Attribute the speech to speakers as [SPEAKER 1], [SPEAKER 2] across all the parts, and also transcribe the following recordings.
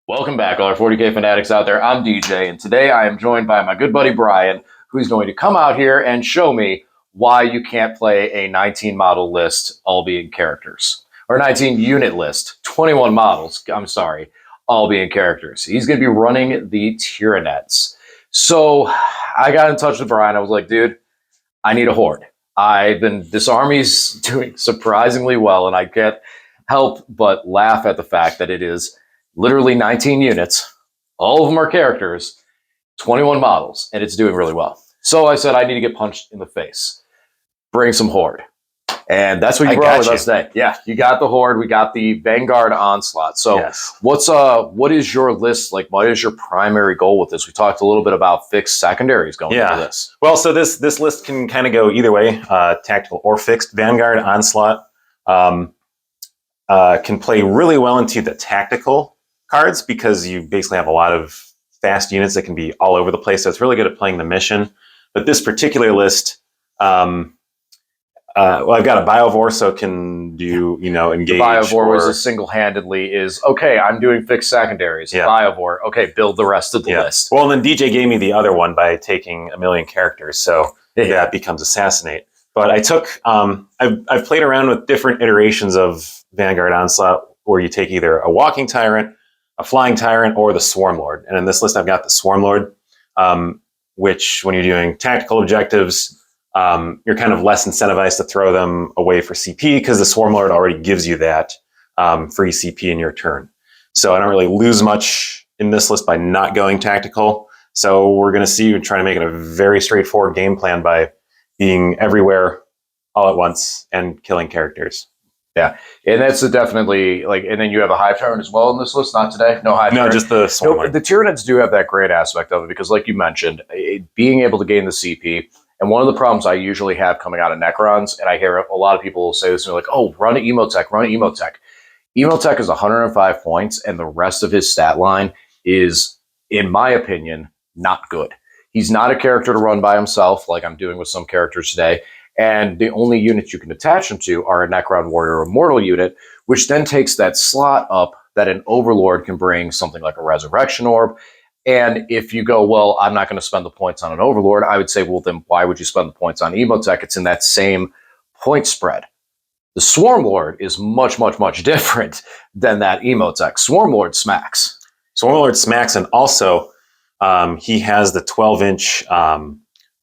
[SPEAKER 1] Welcome back, all our 40K fanatics out there. I'm DJ, and today I am joined by my good buddy Brian, who's going to come out here and show me why you can't play a 19 model list, all being characters. Or 19 unit list, 21 models, I'm sorry, all being characters. He's going to be running the Tyranids. So I got in touch with Brian. I was like, dude, I need a horde. This army's doing surprisingly well, and I can't help but laugh at the fact that it is literally 19 units. All of them are characters, 21 models, and it's doing really well. So I said, I need to get punched in the face. Bring some horde. And that's what you brought with us today. Yeah, you got the horde. We got the Vanguard onslaught. So
[SPEAKER 2] yes.
[SPEAKER 1] What is your list like? What is your primary goal with this? We talked a little bit about fixed secondaries going into this.
[SPEAKER 2] Well, so this list can kind of go either way, tactical or fixed. Vanguard onslaught can play really well into the tactical cards because you basically have a lot of fast units that can be all over the place. So it's really good at playing the mission. But this particular list, well, I've got a Biovore, so it can do, engage.
[SPEAKER 1] The Biovore was single-handedly okay, I'm doing fixed secondaries. Yeah. Biovore, okay, build the rest of the list.
[SPEAKER 2] Well, and then DJ gave me the other one by taking 1 million characters, so that becomes Assassinate. But I took, I've played around with different iterations of Vanguard Onslaught, where you take either a walking tyrant, a flying tyrant, or the Swarmlord. And in this list, I've got the Swarmlord, which when you're doing tactical objectives, you're kind of less incentivized to throw them away for CP because the Swarmlord already gives you that free CP in your turn. So I don't really lose much in this list by not going tactical. So we're going to see you trying to make it a very straightforward game plan by being everywhere all at once and killing characters.
[SPEAKER 1] Yeah, and that's definitely and then you have a Hive Tyrant as well in this list. Not today, no Hive Tyrant.
[SPEAKER 2] No, just the Swarmlord.
[SPEAKER 1] No, the Tyranids do have that great aspect of it because, like you mentioned, being able to gain the CP. And one of the problems I usually have coming out of Necrons, and I hear a lot of people say this, and they're like, oh, run an Emotech, run an Emotech. Emotech is 105 points, and the rest of his stat line is, in my opinion, not good. He's not a character to run by himself, like I'm doing with some characters today. And the only units you can attach him to are a Necron Warrior Immortal unit, which then takes that slot up that an Overlord can bring something like a Resurrection Orb. And if you go, well, I'm not going to spend the points on an Overlord, I would say, well, then why would you spend the points on Emotech? It's in that same point spread. The Swarmlord is much, much, much different than that Emotech. Swarmlord smacks.
[SPEAKER 2] Swarmlord smacks, and also he has the 12-inch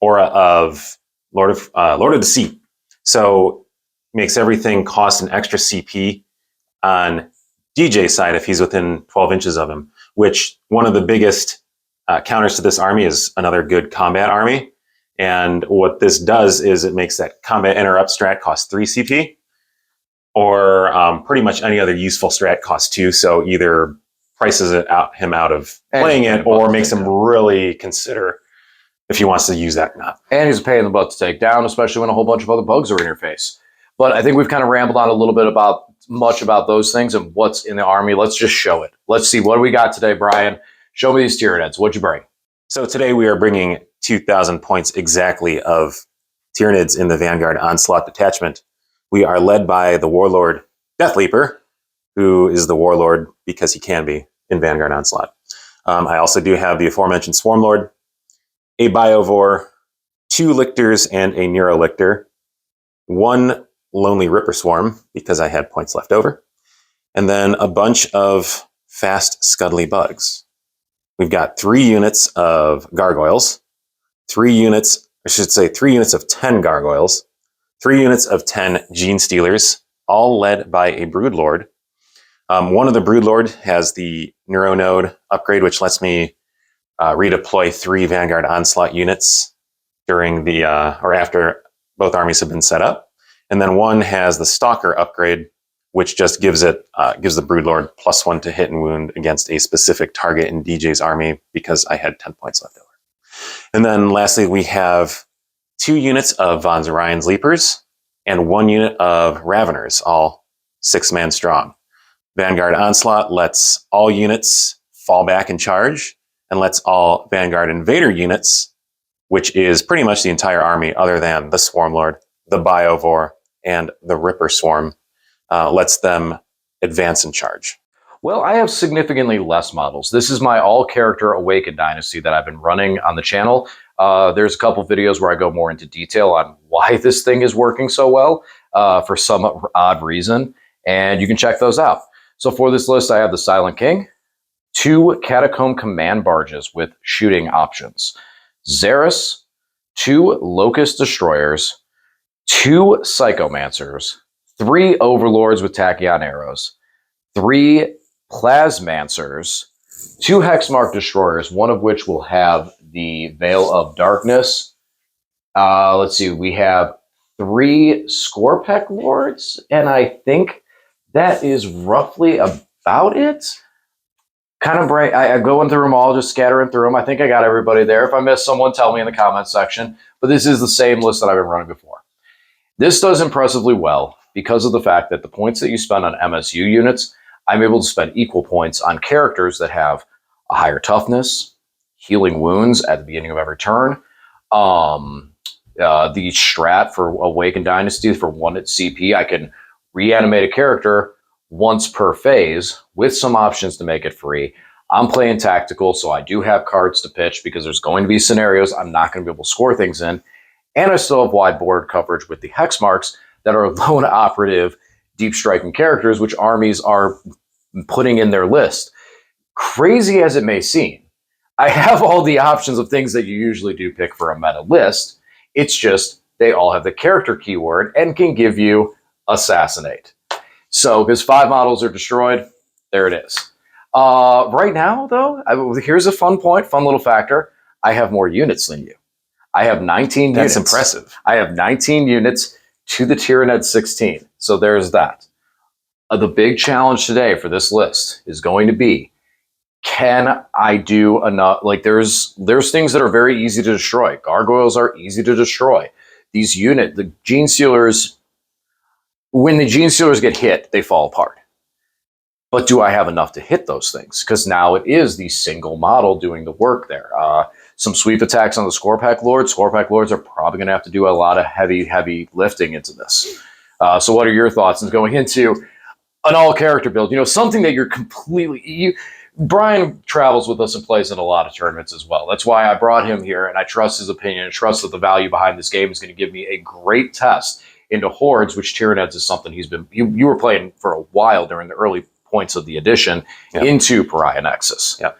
[SPEAKER 2] aura of Lord of the Sea. So makes everything cost an extra CP on DJ's side if he's within 12 inches of him, which one of the biggest counters to this army is another good combat army. And what this does is it makes that combat interrupt strat cost 3 CP, or pretty much any other useful strat cost 2. So either prices him out of playing it, or makes him really consider if he wants to use that or not.
[SPEAKER 1] And he's a pain in the butt to take down, especially when a whole bunch of other bugs are in your face. But I think we've kind of rambled on a little bit about those things and what's in the army. Let's just show it. Let's see what do we got today, Brian. Show me these Tyranids. What'd you bring?
[SPEAKER 2] So today we are bringing 2,000 points exactly of Tyranids in the Vanguard Onslaught detachment. We are led by the Warlord Deathleaper, who is the Warlord because he can be in Vanguard Onslaught. I also do have the aforementioned Swarmlord, a Biovore, 2 Lictors and a Neurolictor, 1 Lonely Ripper Swarm, because I had points left over, and then a bunch of fast scuddly bugs. We've got 3 units of gargoyles, 3 units of 10 gargoyles, 3 units of 10 Gene Stealers, all led by a Broodlord. One of the Broodlord has the Neuro Node upgrade, which lets me redeploy 3 Vanguard Onslaught units during the or after both armies have been set up. And then one has the Stalker upgrade, which just gives the Broodlord +1 to hit and wound against a specific target in DJ's army because I had 10 points left over. And then lastly, we have 2 units of Von Zerion's Leapers and 1 unit of Raveners, all 6-man strong. Vanguard Onslaught lets all units fall back and charge, and lets all Vanguard Invader units, which is pretty much the entire army other than the Swarmlord, the Biovore, and the Ripper Swarm, lets them advance and charge.
[SPEAKER 1] Well, I have significantly less models. This is my all-character Awakened Dynasty that I've been running on the channel. There's a couple videos where I go more into detail on why this thing is working so well for some odd reason, and you can check those out. So for this list, I have the Silent King, 2 Catacomb Command Barges with shooting options, Xeris, 2 Locust Destroyers, 2 Psychomancers, 3 Overlords with Tachyon Arrows, 3 Plasmancers, 2 Hexmark Destroyers, one of which will have the Veil of Darkness. Let's see, we have 3 Scorpec Lords, and I think that is roughly about it. Kind of brain. I go through them all, just scattering through them. I think I got everybody there. If I missed someone, tell me in the comments section. But this is the same list that I've been running before. This does impressively well because of the fact that the points that you spend on MSU units, I'm able to spend equal points on characters that have a higher toughness, healing wounds at the beginning of every turn, the strat for Awakened Dynasty for 1 at CP. I can reanimate a character once per phase with some options to make it free. I'm playing tactical, so I do have cards to pitch because there's going to be scenarios I'm not going to be able to score things in. And I still have wide board coverage with the hex marks that are lone operative, deep striking characters, which armies are putting in their list. Crazy as it may seem, I have all the options of things that you usually do pick for a meta list. It's just they all have the character keyword and can give you Assassinate. So, because 5 models are destroyed, there it is. Right now, though, here's a fun little factor. I have more units than you. I have 19 units.
[SPEAKER 2] That's impressive.
[SPEAKER 1] I have 19 units to the Tyranids 16. So there's that. The big challenge today for this list is going to be, can I do enough? Like there's things that are very easy to destroy. Gargoyles are easy to destroy. The Gene Stealers, when the Gene Stealers get hit, they fall apart. But do I have enough to hit those things? Because now it is the single model doing the work there. Some sweep attacks on the Scorpec Lords. Scorpec Lords are probably going to have to do a lot of heavy lifting into this. So what are your thoughts in going into an all-character build? You know, something that you're completely... Brian travels with us and plays in a lot of tournaments as well. That's why I brought him here, and I trust his opinion and trust that the value behind this game is going to give me a great test into hordes, which Tyranids is something you were playing for a while during the early points of the edition into Pariah Nexus.
[SPEAKER 2] Yep.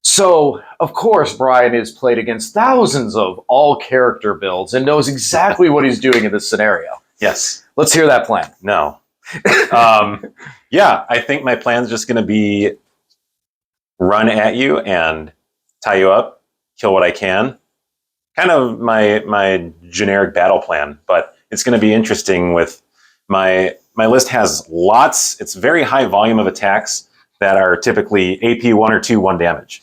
[SPEAKER 1] So, of course, Brian has played against thousands of all-character builds and knows exactly what he's doing in this scenario.
[SPEAKER 2] Yes.
[SPEAKER 1] Let's hear that plan.
[SPEAKER 2] No. Yeah, I think my plan is just going to be run at you and tie you up, kill what I can. Kind of my generic battle plan, but it's going to be interesting with my list has lots. It's very high volume of attacks that are typically AP 1 or 2, 1 damage.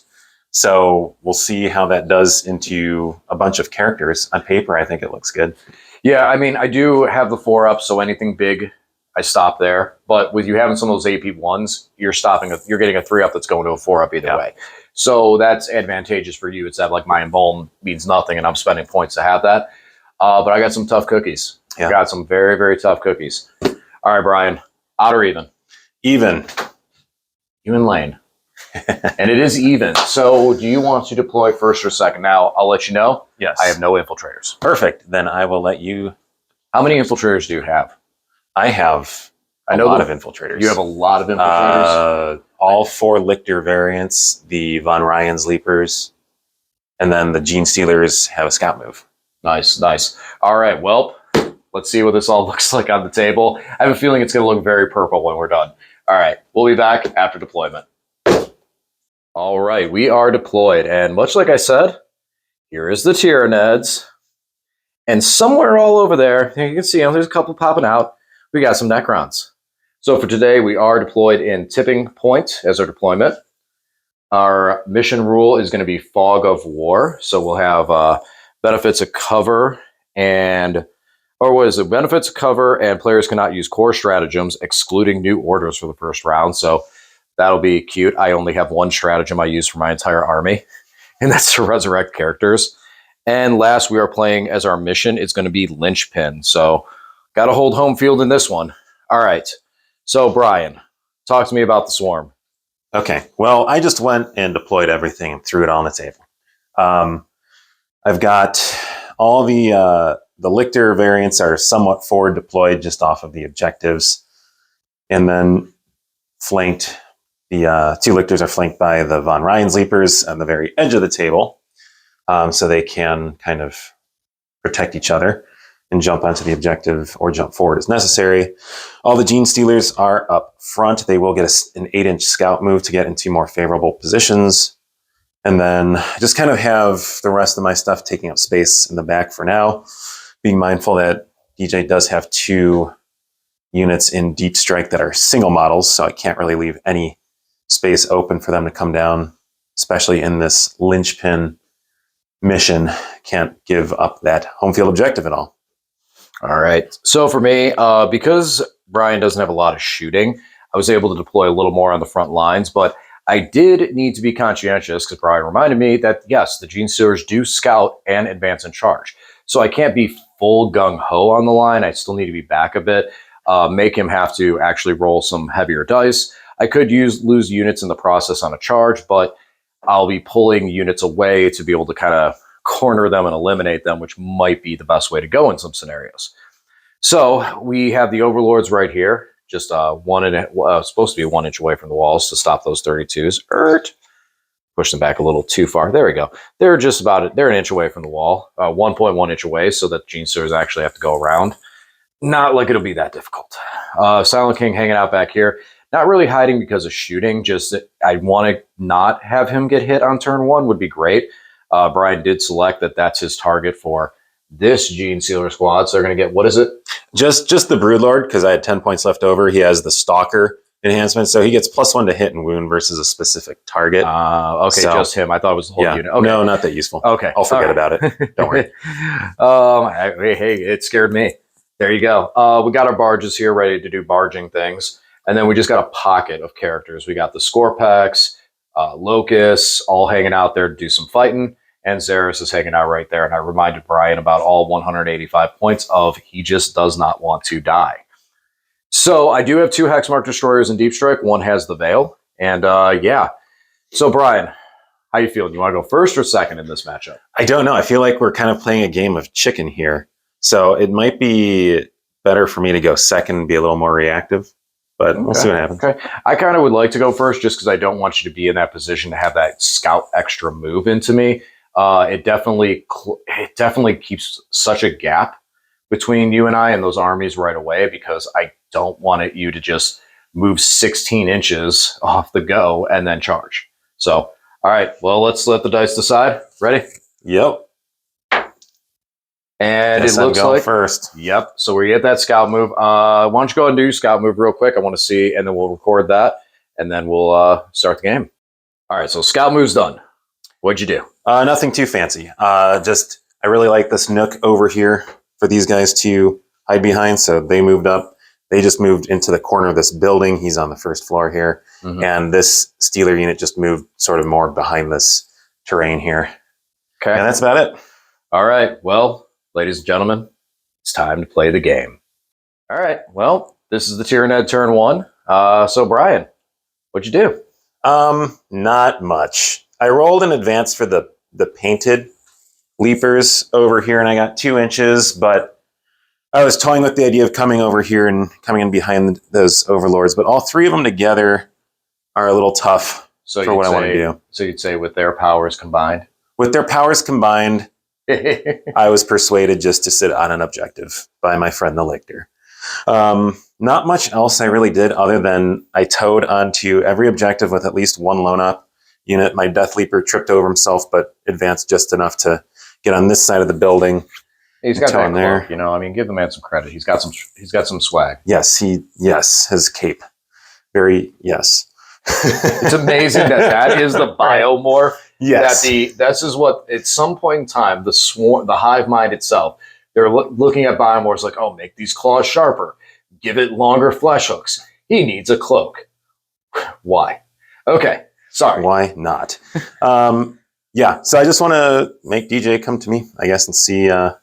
[SPEAKER 2] So we'll see how that does into a bunch of characters. On paper, I think it looks good.
[SPEAKER 1] Yeah, I mean, I do have the 4-up, so anything big, I stop there. But with you having some of those AP 1s, you're getting a 3-up that's going to a 4-up either way. So that's advantageous for you. It's that like my embalm means nothing, and I'm spending points to have that. But I got some tough cookies. I got some very, very tough cookies. All right, Brian, odd or even?
[SPEAKER 2] Even.
[SPEAKER 1] Even lane. And it is even. So do you want to deploy first or second? Now, I'll let you know.
[SPEAKER 2] Yes.
[SPEAKER 1] I have no infiltrators.
[SPEAKER 2] Perfect. Then I will let you...
[SPEAKER 1] How many infiltrators do you have?
[SPEAKER 2] I have a lot of infiltrators.
[SPEAKER 1] You have a lot of infiltrators?
[SPEAKER 2] All 4 Lictor variants, the Von Ryan's Leapers, and then the Gene Stealers have a scout move.
[SPEAKER 1] Nice, nice. All right, well, let's see what this all looks like on the table. I have a feeling it's going to look very purple when we're done. All right, we'll be back after deployment. All right, we are deployed, and much like I said, here is the Tyranids, and somewhere all over there, you can see them, there's a couple popping out, we got some Necrons. So for today, we are deployed in Tipping Point as our deployment. Our mission rule is going to be Fog of War, so we'll have benefits of cover and... Or what is it? Benefits of cover, and players cannot use core stratagems, excluding new orders for the first round. So that'll be cute. I only have one stratagem I use for my entire army, and that's to resurrect characters. And last, we are playing as our mission. It's going to be Linchpin. So got to hold home field in this one. All right. So Brian, talk to me about the Swarm.
[SPEAKER 2] Okay. Well, I just went and deployed everything and threw it all on the table. I've got all the Lictor variants are somewhat forward deployed just off of the objectives, and then flanked. The two Lictors are flanked by the Von Ryan's Leapers on the very edge of the table, so they can kind of protect each other and jump onto the objective or jump forward as necessary. All the Gene Stealers are up front. They will get an 8-inch scout move to get into more favorable positions. And then I just kind of have the rest of my stuff taking up space in the back for now, being mindful that DJ does have 2 units in Deep Strike that are single models, so I can't really leave any space open for them to come down, especially in this linchpin mission. Can't give up that home field objective at all.
[SPEAKER 1] All right. So for me, because Brian doesn't have a lot of shooting, I was able to deploy a little more on the front lines, but I did need to be conscientious because Brian reminded me that, yes, the Gene Stealers do scout and advance and charge. So I can't be full gung-ho on the line. I still need to be back a bit, make him have to actually roll some heavier dice. I could lose units in the process on a charge, but I'll be pulling units away to be able to kind of corner them and eliminate them, which might be the best way to go in some scenarios. So we have the Overlords right here, just supposed to be 1 inch away from the walls to stop those 32s. Push them back a little too far. There we go. They're just about it. They're 1 inch away from the wall, 1.1 inch away, so that Gene Stealers actually have to go around. Not like it'll be that difficult. Silent King hanging out back here. Not really hiding because of shooting, just I want to not have him get hit on turn 1 would be great. Brian did select that that's his target for this Gene Stealer squad, so they're going to get, what is it?
[SPEAKER 2] Just the Broodlord, because I had 10 points left over. He has the Stalker enhancement, so he gets +1 to hit and wound versus a specific target.
[SPEAKER 1] Okay, so, just him. I thought it was the whole unit. Okay.
[SPEAKER 2] No, not that useful.
[SPEAKER 1] Okay.
[SPEAKER 2] I'll forget about it. Don't worry.
[SPEAKER 1] Hey, it scared me. There you go. We got our barges here ready to do barging things. And then we just got a pocket of characters. We got the Scorpex, Locust, all hanging out there to do some fighting. And Xeris is hanging out right there. And I reminded Brian about all 185 points of he just does not want to die. So I do have 2 Hexmark Destroyers in Deep Strike. One has the Veil. And yeah. So Brian, how you feeling? You want to go first or second in this matchup?
[SPEAKER 2] I don't know. I feel like we're kind of playing a game of chicken here. So it might be better for me to go second and be a little more reactive. But we'll see what happens. Okay.
[SPEAKER 1] I kind of would like to go first just because I don't want you to be in that position to have that scout extra move into me. It definitely keeps such a gap between you and I and those armies right away because I don't want you to just move 16 inches off the go and then charge. So, all right, well, let's let the dice decide. Ready?
[SPEAKER 2] Yep.
[SPEAKER 1] And it looks like
[SPEAKER 2] first.
[SPEAKER 1] Yep. So we get that scout move. Why don't you go ahead and do scout move real quick? I want to see, and then we'll record that, and then we'll start the game. All right. So scout move's done. What'd you do?
[SPEAKER 2] Nothing too fancy. I really like this nook over here for these guys to hide behind. So they moved up. They just moved into the corner of this building. He's on the first floor here, and this Stealer unit just moved sort of more behind this terrain here.
[SPEAKER 1] Okay.
[SPEAKER 2] And that's about it.
[SPEAKER 1] All right. Well, ladies and gentlemen, it's time to play the game. All right. Well, this is the Tyrion Turn 1. So, Brian, what'd you do?
[SPEAKER 2] Not much. I rolled in advance for the painted leapers over here, and I got 2 inches, but I was toying with the idea of coming over here and coming in behind those overlords, but all 3 of them together are a little tough for what I want to do.
[SPEAKER 1] So you'd say with their powers combined?
[SPEAKER 2] With their powers combined, I was persuaded just to sit on an objective by my friend the Lictor. Not much else I really did other than I towed onto every objective with at least 1 lone up unit. My Death Leaper tripped over himself, but advanced just enough to get on this side of the building.
[SPEAKER 1] He's got that cloak, you know. I mean, give the man some credit. He's got some swag.
[SPEAKER 2] Yes, his cape. Yes.
[SPEAKER 1] It's amazing that is the biomorph.
[SPEAKER 2] Yes.
[SPEAKER 1] This is what at some point in time the hive mind itself, they're looking at biomorphs like, oh, make these claws sharper, give it longer flesh hooks. He needs a cloak. Why? Okay, sorry.
[SPEAKER 2] Why not? Yeah. So I just want to make DJ come to me, I guess, and see what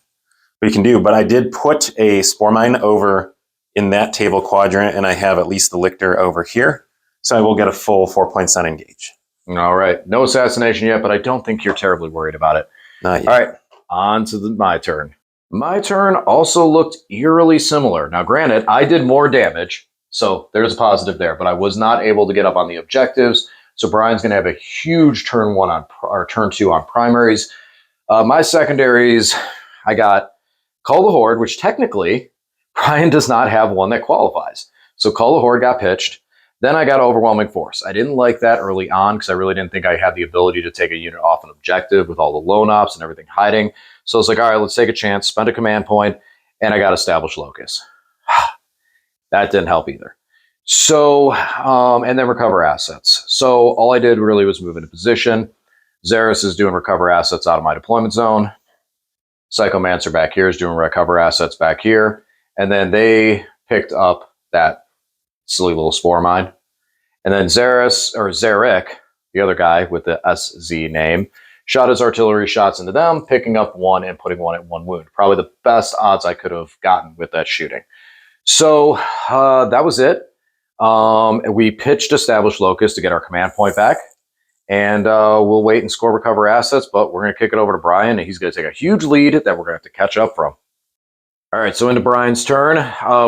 [SPEAKER 2] he can do. But I did put a spore mine over in that table quadrant, and I have at least the Lictor over here. So I will get a full 4 points on engage.
[SPEAKER 1] All right. No assassination yet, but I don't think you're terribly worried about it.
[SPEAKER 2] Not yet.
[SPEAKER 1] All right. On to my turn. My turn also looked eerily similar. Now, granted, I did more damage, so there's a positive there, but I was not able to get up on the objectives. So Brian's going to have a huge turn 1 on or turn 2 on primaries. My secondaries, I got Call the Horde, which technically Brian does not have one that qualifies. So Call the Horde got pitched. Then I got Overwhelming Force. I didn't like that early on because I really didn't think I had the ability to take a unit off an objective with all the lone ops and everything hiding. So I was like, all right, let's take a chance, spend a command point, and I got Established Locus. That didn't help either. So, and then Recover Assets. So all I did really was move into position. Xeris is doing Recover Assets out of my deployment zone. Psychomancer back here is doing Recover Assets back here. And then they picked up that silly little Spore Mine. And then Xeris, or Xeric, the other guy with the SZ name, shot his artillery shots into them, picking up 1 and putting 1 at 1 wound. Probably the best odds I could have gotten with that shooting. So that was it. We pitched Established Locus to get our command point back. And we'll wait and score Recover Assets, but we're going to kick it over to Brian, and he's going to take a huge lead that we're going to have to catch up from. All right, so into Brian's turn.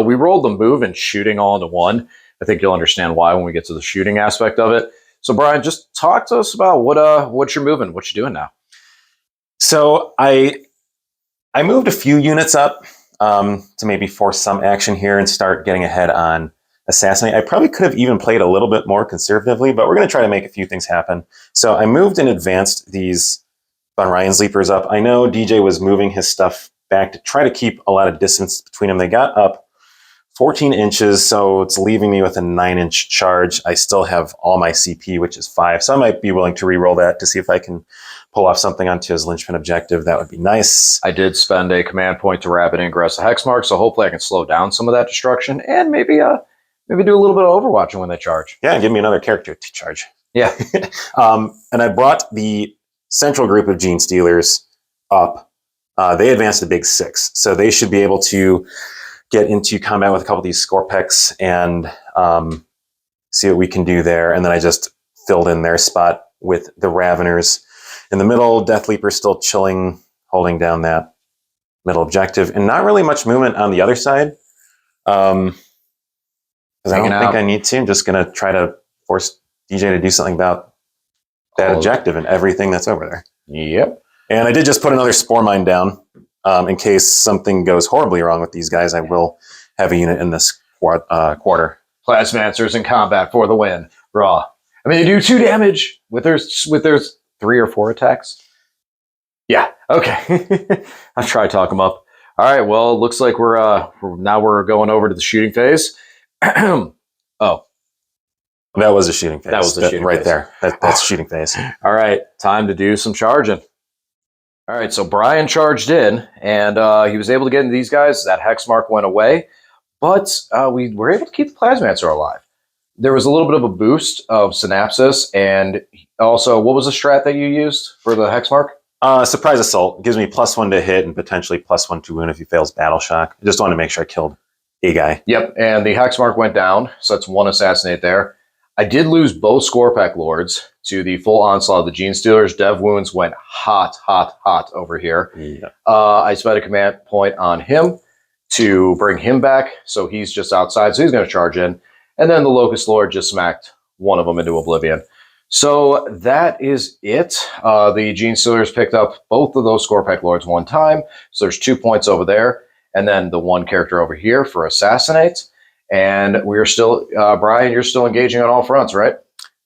[SPEAKER 1] We rolled the move and shooting all into 1. I think you'll understand why when we get to the shooting aspect of it. So, Brian, just talk to us about what you're moving, what you're doing now.
[SPEAKER 2] So I moved a few units up to maybe force some action here and start getting ahead on Assassinate. I probably could have even played a little bit more conservatively, but we're going to try to make a few things happen. So I moved and advanced these Von Ryan's Leapers up. I know DJ was moving his stuff back to try to keep a lot of distance between them. They got up 14 inches, so it's leaving me with a 9-inch charge. I still have all my CP, which is 5, so I might be willing to re-roll that to see if I can pull off something onto his linchpin objective. That would be nice.
[SPEAKER 1] I did spend a command point to rapid ingress a Hexmark, so hopefully I can slow down some of that destruction and maybe do a little bit of overwatching when they charge.
[SPEAKER 2] Yeah, give me another character to charge.
[SPEAKER 1] Yeah.
[SPEAKER 2] And I brought the central group of Gene Stealers up. They advanced a big 6, so they should be able to get into combat with a couple of these Scorpex and see what we can do there. And then I just filled in their spot with the Raveners in the middle. Death Leaper still chilling, holding down that middle objective, and not really much movement on the other side. Because I don't think I need to. I'm just going to try to force DJ to do something about that objective and everything that's over there.
[SPEAKER 1] Yep.
[SPEAKER 2] And I did just put another Spore Mine down. In case something goes horribly wrong with these guys, I will have a unit in this quarter.
[SPEAKER 1] Plasmancers in combat for the win. Raw. I mean, they do 2 damage with their 3 or 4 attacks. Yeah. Okay. I'll try to talk them up. All right. Well, it looks like we're going over to the shooting phase. Oh,
[SPEAKER 2] that was a shooting phase.
[SPEAKER 1] That was the shooting
[SPEAKER 2] right
[SPEAKER 1] phase.
[SPEAKER 2] There. That's shooting phase.
[SPEAKER 1] All right, time to do some charging. All right, so Brian charged in, and he was able to get into these guys. That hex mark went away, but we were able to keep the Plasmancer alive. There was a little bit of a boost of Synapsis, and also, what was the strat that you used for the hex mark?
[SPEAKER 2] Surprise Assault gives me +1 to hit and potentially +1 to wound if he fails Battle Shock. I just wanted to make sure I killed a guy.
[SPEAKER 1] Yep, and the hex mark went down, so that's 1 assassinate there. I did lose both Scorpec Lords to the full onslaught of the Gene Stealers. Dev wounds went hot over here.
[SPEAKER 2] Yeah.
[SPEAKER 1] I spent a command point on him to bring him back, so he's just outside, so he's going to charge in. And then the Locust Lord just smacked one of them into oblivion. So that is it. The Gene Stealers picked up both of those Scorpec Lords one time, so there's 2 points over there. And then the 1 character over here for Assassinate. And we're still, Brian, you're still engaging on all fronts, right?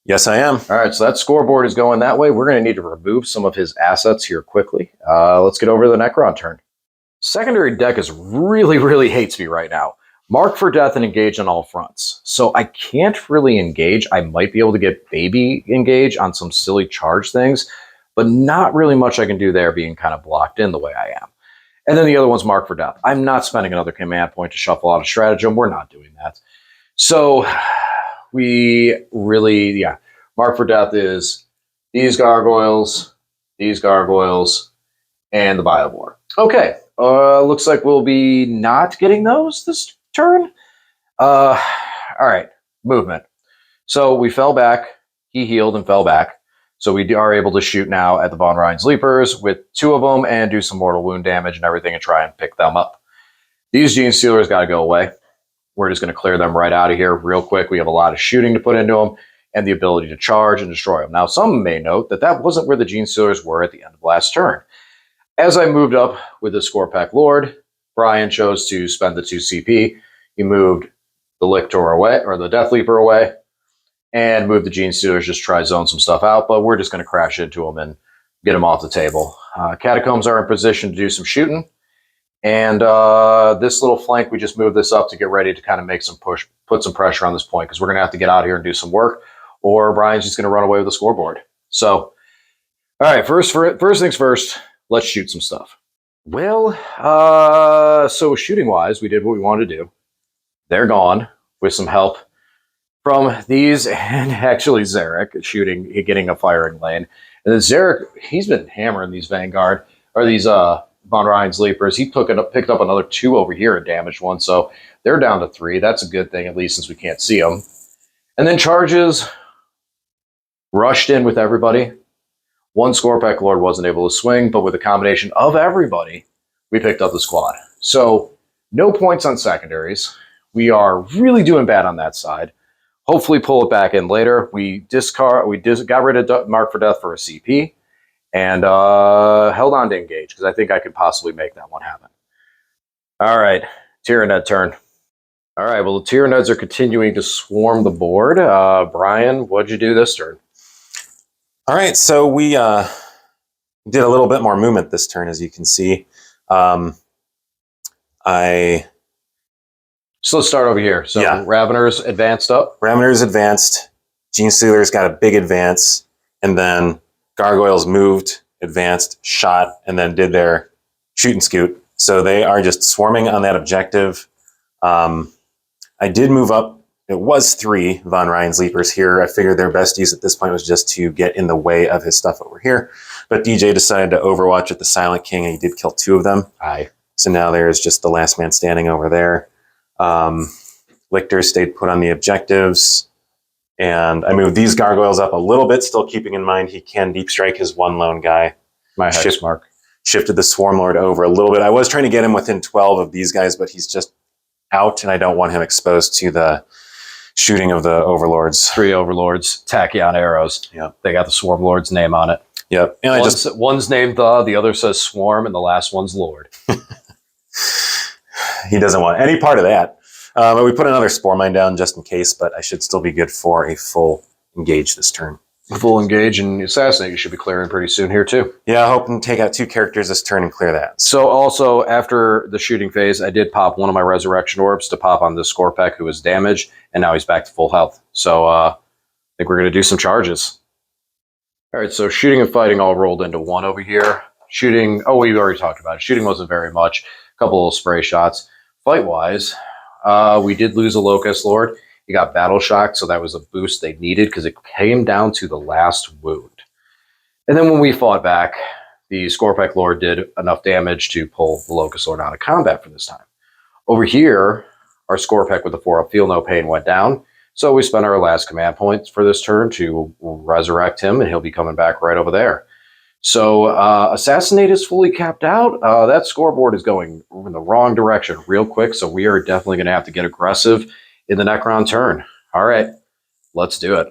[SPEAKER 2] Yes, I am.
[SPEAKER 1] All right, so that scoreboard is going that way. We're going to need to remove some of his assets here quickly. Let's get over to the Necron turn. Secondary deck is really hates me right now. Mark for death and engage on all fronts. So I can't really engage. I might be able to get baby engage on some silly charge things, but not really much I can do there being kind of blocked in the way I am. And then the other one's Mark for Death. I'm not spending another command point to shuffle out a stratagem. We're not doing that. So we really, Mark for Death is these gargoyles, and the Biovore. Okay, looks like we'll be not getting those this turn. All right, movement. So we fell back. He healed and fell back. So we are able to shoot now at the Von Ryan's Leapers with 2 of them and do some mortal wound damage and everything and try and pick them up. These Gene Stealers got to go away. We're just going to clear them right out of here real quick. We have a lot of shooting to put into them and the ability to charge and destroy them. Now, some may note that that wasn't where the Gene Stealers were at the end of last turn. As I moved up with the Scorpack Lord, Brian chose to spend the 2 CP. He moved the Lictor away, or the Death Leaper away, and moved the Gene Stealers, just try to zone some stuff out, but we're just going to crash into them and get them off the table. Catacombs are in position to do some shooting, and this little flank, we just moved this up to get ready to kind of make some push, put some pressure on this point, because we're going to have to get out here and do some work, or Brian's just going to run away with the scoreboard. So, all right, first things first, let's shoot some stuff. Well, so shooting-wise, we did what we wanted to do. They're gone with some help from these, and actually Zarek shooting, getting a firing lane. And then Zarek, he's been hammering these Vanguard, or these Von Ryan's Leapers. He picked up another 2 over here and damaged 1, so they're down to 3. That's a good thing, at least since we can't see them. And then charges rushed in with everybody. 1 Scorpack Lord wasn't able to swing, but with a combination of everybody, we picked up the squad. So no points on secondaries. We are really doing bad on that side. Hopefully pull it back in later. We got rid of Mark for Death for a CP and held on to engage because I think I could possibly make that one happen. All right, Tyrion Turn. All right, well, the Tyranids are continuing to swarm the board. Brian, what'd you do this turn?
[SPEAKER 2] All right, so we did a little bit more movement this turn, as you can see.
[SPEAKER 1] So let's start over here. So yeah. Raveners advanced up.
[SPEAKER 2] Raveners advanced. Gene Stealers got a big advance. And then Gargoyles moved, advanced, shot, and then did their shoot and scoot. So they are just swarming on that objective. I did move up. It was 3 Von Ryan's Leapers here. I figured their best use at this point was just to get in the way of his stuff over here. But DJ decided to overwatch at the Silent King, and he did kill 2 of them.
[SPEAKER 1] Aye.
[SPEAKER 2] So now there's just the last man standing over there. Lictor stayed put on the objectives, and I moved these Gargoyles up a little bit, still keeping in mind he can deep strike his 1 lone guy.
[SPEAKER 1] My hex mark.
[SPEAKER 2] Shifted the Swarmlord over a little bit. I was trying to get him within 12 of these guys, but he's just out, and I don't want him exposed to the shooting of the Overlords.
[SPEAKER 1] 3 Overlords, tachyon arrows.
[SPEAKER 2] Yep.
[SPEAKER 1] They got the Swarmlord's name on it.
[SPEAKER 2] Yep. And
[SPEAKER 1] one's named the other says Swarm, and the last one's Lord.
[SPEAKER 2] He doesn't want any part of that. But we put another Spore Mine down just in case, but I should still be good for a full engage this turn.
[SPEAKER 1] Full engage and assassinate you should be clearing pretty soon here too.
[SPEAKER 2] Yeah, I hope to take out 2 characters this turn and clear that.
[SPEAKER 1] So also, after the shooting phase, I did pop one of my Resurrection Orbs to pop on this Scorpack who was damaged, and now he's back to full health. So I think we're going to do some charges. All right, so shooting and fighting all rolled into 1 over here. Shooting, oh, we already talked about it. Shooting wasn't very much. A couple of spray shots. Fight-wise, we did lose a Locust Lord. He got battle shocked, so that was a boost they needed because it came down to the last wound. And then when we fought back, the Scorpack Lord did enough damage to pull the Locust Lord out of combat for this time. Over here, our Scorpack with the 4-up Feel No Pain went down, so we spent our last command points for this turn to resurrect him, and he'll be coming back right over there. So Assassinate is fully capped out. That scoreboard is going in the wrong direction real quick, so we are definitely going to have to get aggressive in the Necron turn. All right, let's do it.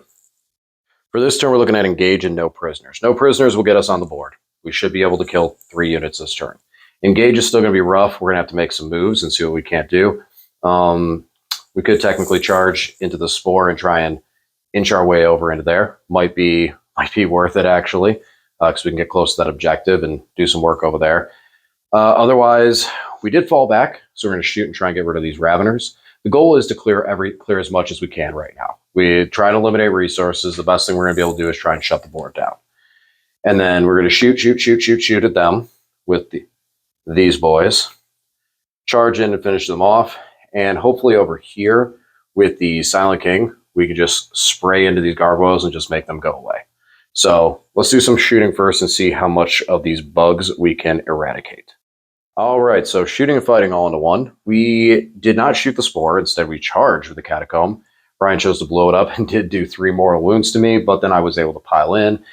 [SPEAKER 1] For this turn, we're looking at engage and no prisoners. No prisoners will get us on the board. We should be able to kill 3 units this turn. Engage is still going to be rough. We're going to have to make some moves and see what we can't do. We could technically charge into the Spore and try and inch our way over into there. Might be worth it, actually, because we can get close to that objective and do some work over there. Otherwise, we did fall back, so we're going to shoot and try and get rid of these Raveners. The goal is to clear as much as we can right now. We try to eliminate resources. The best thing we're going to be able to do is try and shut the board down. And then we're going to shoot at them with these boys. Charge in and finish them off. And hopefully over here with the Silent King, we can just spray into these gargoyles and just make them go away. So let's do some shooting first and see how much of these bugs we can eradicate. All right, so shooting and fighting all into 1. We did not shoot the Spore. Instead, we charged with the Catacomb. Brian chose to blow it up and did do 3 mortal wounds to me, but then I was able to pile in,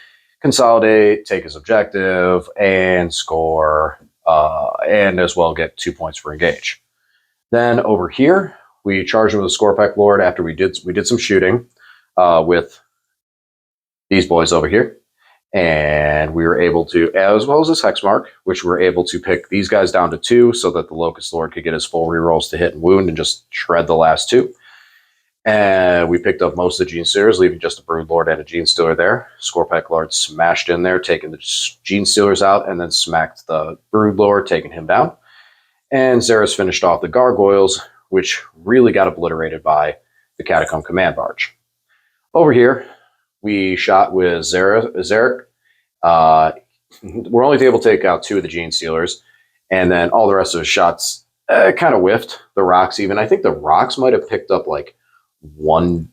[SPEAKER 1] consolidate, take his objective, and score, and as well get 2 points for engage. Then over here, we charged him with a Swarmlord after we did some shooting with these boys over here. And we were able to, as well as this Hexmark, which we were able to pick these guys down to 2 so that the Locust Lord could get his full rerolls to hit and wound and just shred the last 2. And we picked up most of the Gene Stealers, leaving just a Broodlord and a Gene Stealer there. Lord smashed in there, taking the Gene Stealers out, and then smacked the Broodlord, taking him down. And Xeris finished off the Gargoyles, which really got obliterated by the Catacomb Command Barge. Over here, we shot with Zarek. We're only able to take out 2 of the Gene Stealers, and then all the rest of his shots kind of whiffed. The rocks even. I think the rocks might have picked up like one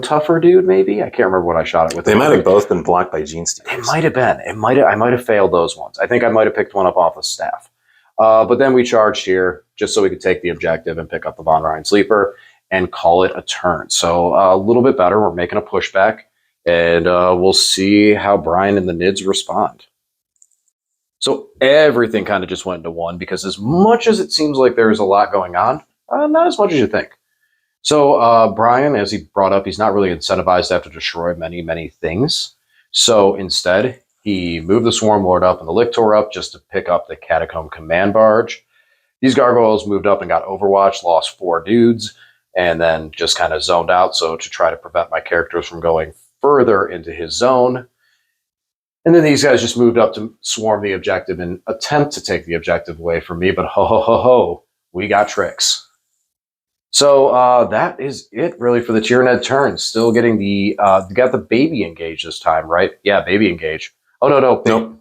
[SPEAKER 1] tougher dude, maybe. I can't remember what I shot it with.
[SPEAKER 2] They might have both been blocked by Gene Stealers.
[SPEAKER 1] It might have been. I might have failed those ones. I think I might have picked one up off of staff. But then we charged here just so we could take the objective and pick up the Von Ryan Sleeper and call it a turn. So a little bit better. We're making a pushback. And we'll see how Brian and the Nids respond. So everything kind of just went into one, because as much as it seems like there's a lot going on, not as much as you think. So Brian, as he brought up, he's not really incentivized to have to destroy many things. So instead, he moved the Swarmlord up and the Lictor up just to pick up the Catacomb Command Barge. These Gargoyles moved up and got Overwatch, lost 4 dudes, and then just kind of zoned out. So to try to prevent my characters from going further into his zone. And then these guys just moved up to swarm the objective and attempt to take the objective away from me, but ho, we got tricks. So that is it really for the Tyrion Turn. Still getting the, got the baby engage this time, right? Yeah, baby engage. Oh,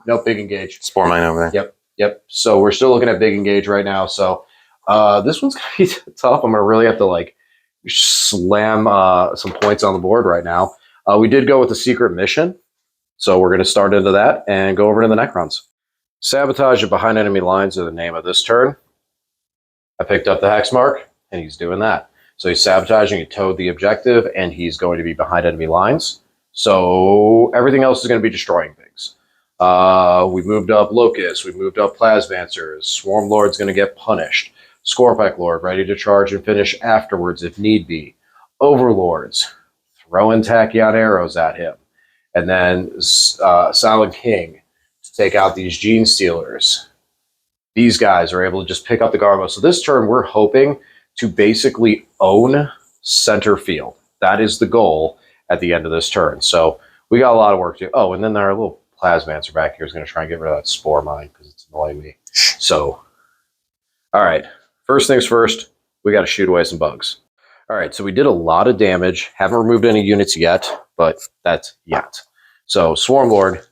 [SPEAKER 1] no, big engage.
[SPEAKER 2] Spore mine over there.
[SPEAKER 1] Yep. So we're still looking at big engage right now. So this one's going to be tough. I'm going to really have to like slam some points on the board right now. We did go with the secret mission, so we're going to start into that and go over to the Necrons. Sabotage of behind enemy lines are the name of this turn. I picked up the Hexmark, and he's doing that. So he's sabotaging, he towed the objective, and he's going to be behind enemy lines. So everything else is going to be destroying things. We moved up Locust, we moved up Plasmancers, Swarmlord's going to get punished. Lord ready to charge and finish afterwards if need be. Overlords throwing tachyon arrows at him. And then Silent King to take out these Gene Stealers. These guys are able to just pick up the Gargoyles. So this turn, we're hoping to basically own center field. That is the goal at the end of this turn. So we got a lot of work to do. Oh, and then our little Plasmancer back here is going to try and get rid of that Spore Mine because it's annoying me. So, all right. First things first, we got to shoot away some bugs. All right, so we did a lot of damage. Haven't removed any units yet, but that's yet. So Swarmlord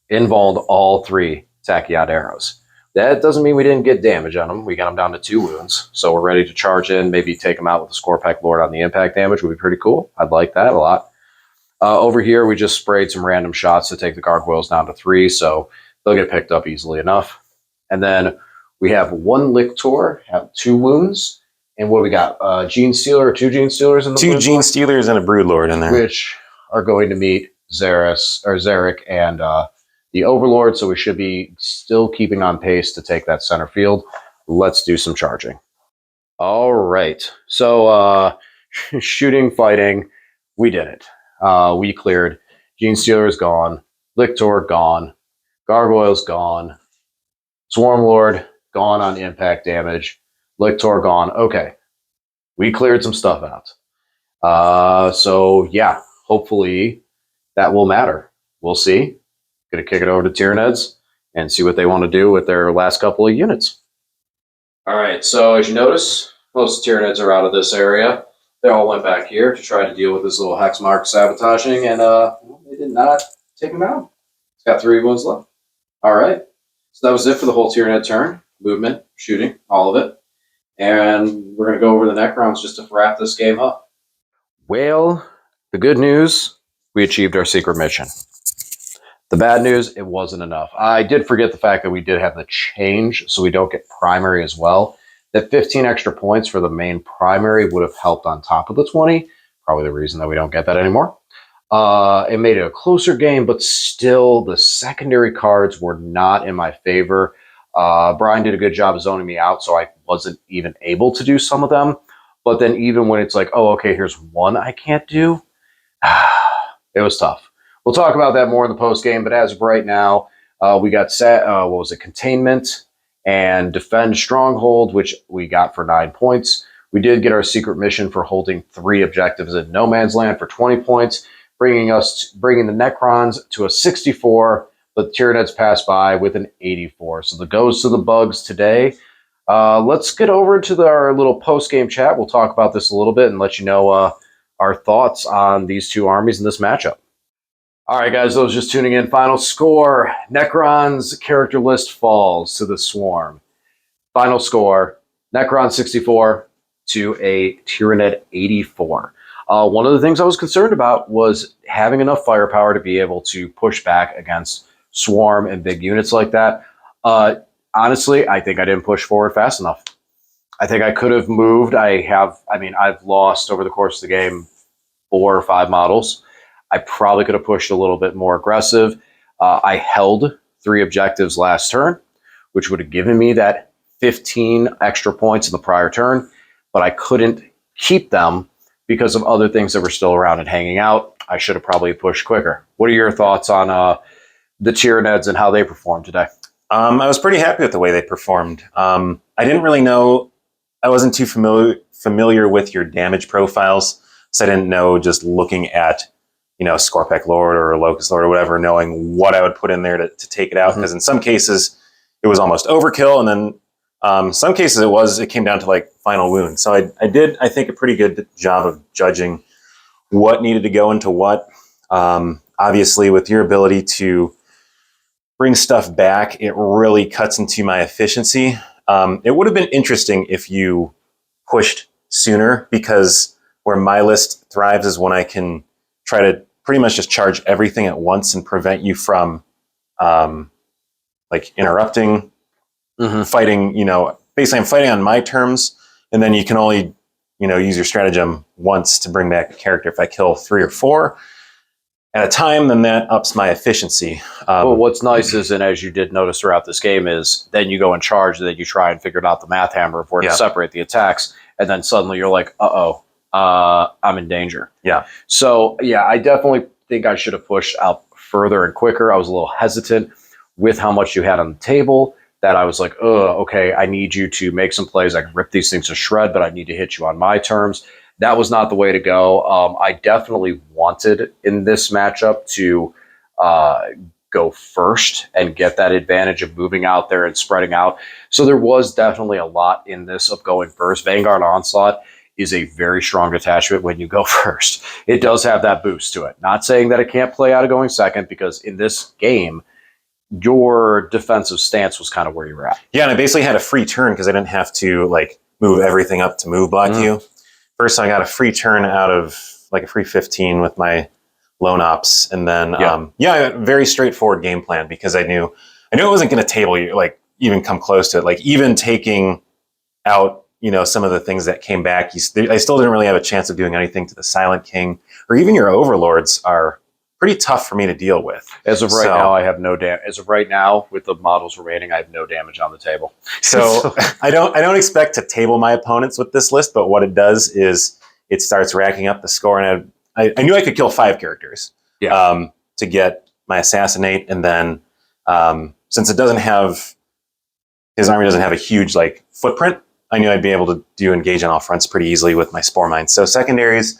[SPEAKER 1] invulned all 3 tachyon arrows. That doesn't mean we didn't get damage on them. We got them down to 2 wounds. So we're ready to charge in, maybe take them out with the Lord on the impact damage. Would be pretty cool. I'd like that a lot. Over here, we just sprayed some random shots to take the Gargoyles down to 3, so they'll get picked up easily enough. And then we have 1 Lictor, have 2 wounds. And what do we got? Gene Stealer or 2 Gene Stealers in the
[SPEAKER 2] 2 Gene Stealers and a Broodlord in there.
[SPEAKER 1] Which are going to meet Zarek and the Overlord, so we should be still keeping on pace to take that center field. Let's do some charging. All right. So shooting, fighting, we did it. We cleared. Gene Stealer is gone. Lictor gone. Gargoyles gone. Swarmlord gone on impact damage. Lictor gone. Okay. We cleared some stuff out. So, yeah, hopefully that will matter. We'll see. Going to kick it over to Tyranids and see what they want to do with their last couple of units. All right, so as you notice, most Tyranids are out of this area. They all went back here to try to deal with this little Hexmark sabotaging, and they did not take him out. It's got 3 wounds left. All right, so that was it for the whole Tyranid turn. Movement, shooting, all of it. And we're going to go over the Necrons just to wrap this game up. Well, the good news, we achieved our secret mission. The bad news, it wasn't enough. I did forget the fact that we did have the change, so we don't get primary as well. That 15 extra points for the main primary would have helped on top of the 20, Probably the reason that we don't get that anymore. It made it a closer game, but still the secondary cards were not in my favor. Brian did a good job of zoning me out, so I wasn't even able to do some of them. But then even when it's like, oh, okay, here's one I can't do, it was tough. We'll talk about that more in the post game, but as of right now, we got containment and defend stronghold, which we got for 9 points. We did get our secret mission for holding 3 objectives in no man's land for 20 points, bringing the Necrons to a 64, but Tyranids passed by with an 84. So the goes to the bugs today. Let's get over to our little post-game chat. We'll talk about this a little bit and let you know our thoughts on these two armies in this matchup. All right, guys, those just tuning in. Final score, Necron's character list falls to the Swarm. Final score, Necron 64 to a Tyranid 84. One of the things I was concerned about was having enough firepower to be able to push back against Swarm and big units like that. Honestly, I think I didn't push forward fast enough. I think I could have moved. I've lost over the course of the game 4 or 5 models. I probably could have pushed a little bit more aggressive. I held 3 objectives last turn, which would have given me that 15 extra points in the prior turn, but I couldn't keep them because of other things that were still around and hanging out. I should have probably pushed quicker. What are your thoughts on the Tyranids and how they performed today?
[SPEAKER 2] I was pretty happy with the way they performed. I didn't really know. I wasn't too familiar with your damage profiles, so I didn't know, just looking at, Scorpec Lord or Locust Lord or whatever, knowing what I would put in there to take it out. Because in some cases it was almost overkill, and then some cases it came down to like final wound. So I did, I think, a pretty good job of judging what needed to go into what. Obviously, with your ability to bring stuff back, it really cuts into my efficiency. It would have been interesting if you pushed sooner, because where my list thrives is when I can try to pretty much just charge everything at once and prevent you from interrupting, fighting. Basically I'm fighting on my terms, and then you can only use your stratagem once to bring back a character. If I kill 3 or 4 at a time, then that ups my efficiency.
[SPEAKER 1] Well, what's nice is, and as you did notice throughout this game, is then you go in charge, and then you try and figure out the math hammer of where to separate the attacks, and then suddenly you're like, I'm in danger.
[SPEAKER 2] Yeah.
[SPEAKER 1] So, I definitely think I should have pushed out further and quicker. I was a little hesitant with how much you had on the table, that I was like, okay, I need you to make some plays. I can rip these things to shred, but I need to hit you on my terms. That was not the way to go. I definitely wanted in this matchup to go first and get that advantage of moving out there and spreading out. So there was definitely a lot in this of going first. Vanguard Onslaught is a very strong attachment when you go first. It does have that boost to it. Not saying that it can't play out of going second, because in this game, your defensive stance was kind of where you were at.
[SPEAKER 2] Yeah, and I basically had a free turn because I didn't have to move everything up to move block you. First, I got a free turn out of a free 15 with my lone ops, and then very straightforward game plan, because I knew it wasn't going to table you, even come close to it. Even taking out some of the things that came back, I still didn't really have a chance of doing anything to the Silent King, or even your overlords are pretty tough for me to deal with.
[SPEAKER 1] As of right now, I have no damage. As of right now, with the models remaining, I have no damage on the table.
[SPEAKER 2] So I don't expect to table my opponents with this list, but what it does is it starts racking up the score, and I knew I could kill 5 characters to get my assassinate, and then since his army doesn't have a huge footprint, I knew I'd be able to engage on all fronts pretty easily with my Spore Mines. So secondaries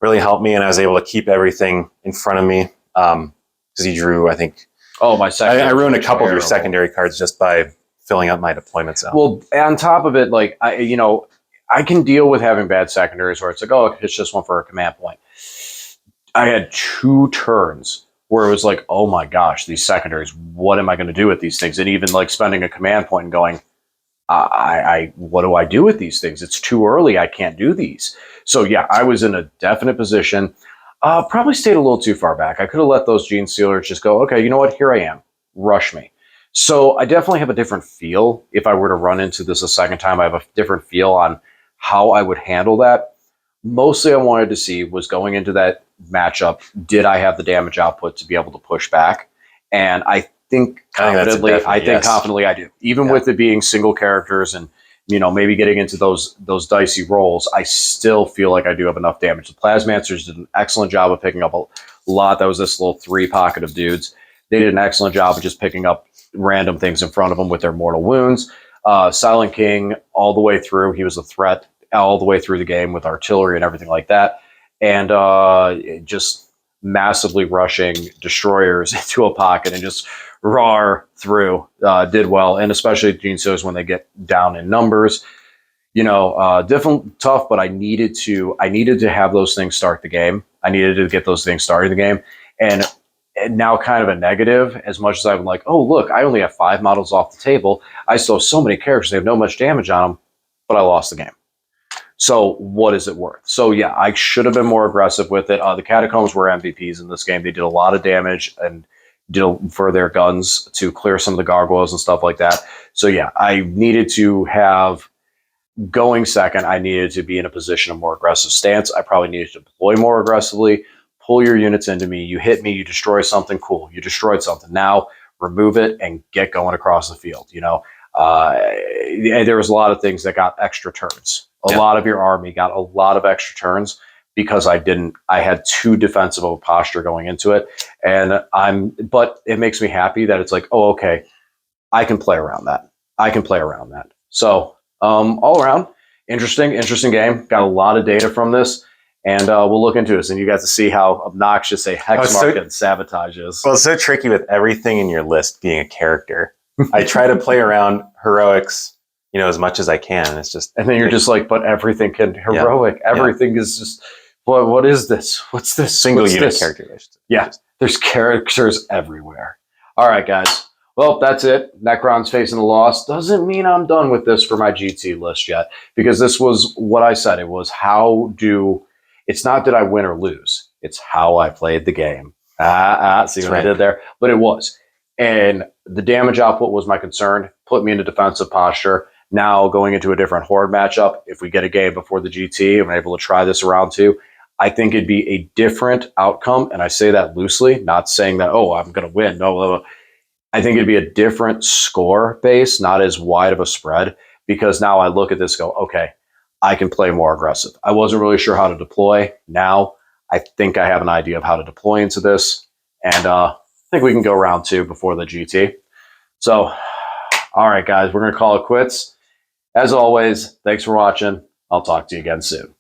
[SPEAKER 2] really helped me, and I was able to keep everything in front of me, because he drew, I think...
[SPEAKER 1] Oh, my secondary.
[SPEAKER 2] I ruined a couple of your secondary cards just by filling up my deployment zone.
[SPEAKER 1] Well, on top of it, I can deal with having bad secondaries where it's it's just one for a command point. I had 2 turns where it was like, oh my gosh, these secondaries, what am I going to do with these things? And even spending a command point and going, what do I do with these things? It's too early. I can't do these. So I was in a definite position. Probably stayed a little too far back. I could have let those Gene Stealers just go, okay, you know what? Here I am. Rush me. So I definitely have a different feel. If I were to run into this a second time, I have a different feel on how I would handle that. mostly I wanted to see was going into that matchup, did I have the damage output to be able to push back? And I think confidently, I do. Even with it being single characters and maybe getting into those dicey rolls, I still feel like I do have enough damage. The Plasmancers did an excellent job of picking up a lot. That was this little 3 pocket of dudes. They did an excellent job of just picking up random things in front of them with their mortal wounds. Silent King, all the way through, he was a threat all the way through the game with artillery and everything like that. And just massively rushing destroyers into a pocket and just roar through did well. And especially Gene So's when they get down in numbers. Different, tough, but I needed to have those things start the game. I needed to get those things started in the game. And now kind of a negative, as much as I'm like, oh, look, I only have 5 models off the table. I still have so many characters. They have no much damage on them, but I lost the game. So what is it worth? So yeah, I should have been more aggressive with it. The Catacombs were MVPs in this game. They did a lot of damage and did for their guns to clear some of the gargoyles and stuff like that. So yeah, I needed to have going second. I needed to be in a position of more aggressive stance. I probably needed to deploy more aggressively, pull your units into me. You hit me, you destroy something, cool. You destroyed something. Now remove it and get going across the field. There was a lot of things that got extra turns. A lot of your army got a lot of extra turns because I had too defensive of a posture going into it. But it makes me happy that it's like, oh, okay, I can play around that. So all around, interesting game. Got a lot of data from this. And we'll look into this, and you got to see how obnoxious a hex mark and sabotage is.
[SPEAKER 2] Well, it's so tricky with everything in your list being a character. I try to play around heroics, as much as I can. It's just,
[SPEAKER 1] and then you're just like, but everything can heroic. Yeah. Everything is just, what is this? What's this?
[SPEAKER 2] Single unit character.
[SPEAKER 1] Yeah, there's characters everywhere. All right, guys. Well, that's it. Necrons facing a loss. Doesn't mean I'm done with this for my GT list yet, because this was what I said. It was it's not did I win or lose. It's how I played the game. See what I did there? But it was. And the damage output was my concern. Put me in a defensive posture. Now going into a different horde matchup, if we get a game before the GT, I'm able to try this around too. I think it'd be a different outcome. And I say that loosely, not saying that, oh, I'm going to win. No. I think it'd be a different score base, not as wide of a spread, because now I look at this and go, okay, I can play more aggressive. I wasn't really sure how to deploy. Now I think I have an idea of how to deploy into this. And I think we can go round 2 before the GT. So, all right, guys, we're going to call it quits. As always, thanks for watching. I'll talk to you again soon.